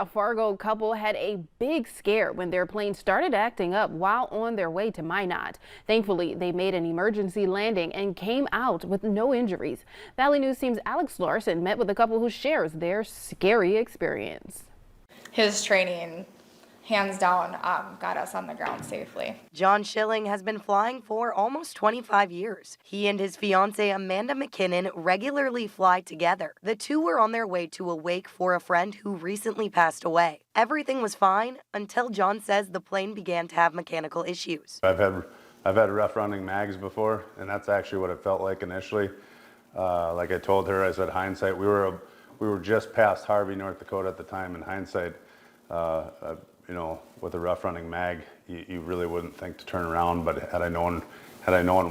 A Fargo couple had a big scare when their plane started acting up while on their way to Minot. Thankfully, they made an emergency landing and came out with no injuries. Valley News team's Alex Larson met with a couple who shares their scary experience. His training, hands down, got us on the ground safely. John Schilling has been flying for almost 25 years. He and his fiancée Amanda McKinnon regularly fly together. The two were on their way to a wake for a friend who recently passed away. Everything was fine until John says the plane began to have mechanical issues. I've had rough running mags before, and that's actually what it felt like initially. Like I told her, I said, hindsight, we were just past Harvey, North Dakota at the time. In hindsight, you know, with a rough running mag, you really wouldn't think to turn around. But had I known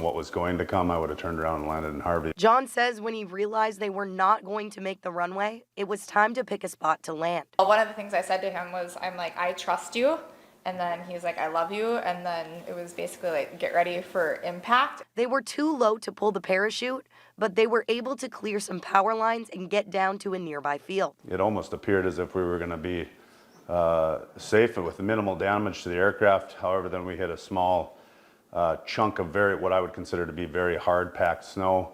what was going to come, I would have turned around and landed in Harvey. John says when he realized they were not going to make the runway, it was time to pick a spot to land. One of the things I said to him was, I'm like, I trust you. And then he's like, I love you. And then it was basically like, get ready for impact. They were too low to pull the parachute, but they were able to clear some power lines and get down to a nearby field. It almost appeared as if we were going to be safe and with minimal damage to the aircraft. However, then we hit a small chunk of what I would consider to be very hard packed snow,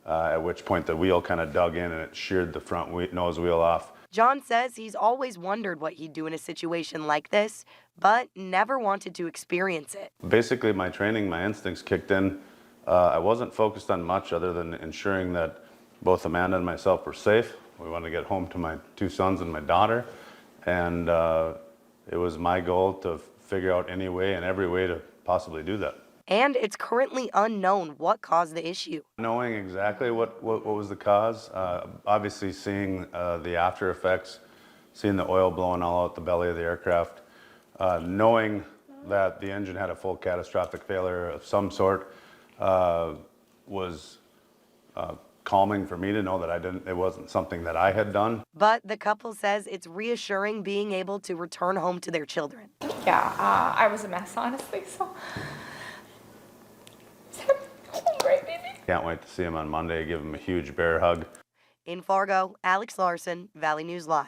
at which point the wheel kind of dug in and it sheared the front nose wheel off. John says he's always wondered what he'd do in a situation like this, but never wanted to experience it. Basically, my training, my instincts kicked in. I wasn't focused on much other than ensuring that both Amanda and myself were safe. We wanted to get home to my two sons and my daughter. And it was my goal to figure out any way and every way to possibly do that. And it's currently unknown what caused the issue. Knowing exactly what was the cause, obviously seeing the after effects, seeing the oil blowing all out the belly of the aircraft, knowing that the engine had a full catastrophic failure of some sort was calming for me to know that it wasn't something that I had done. But the couple says it's reassuring being able to return home to their children. Yeah, I was a mess, honestly, so. Great, baby. Can't wait to see him on Monday, give him a huge bear hug. In Fargo, Alex Larson, Valley News Live.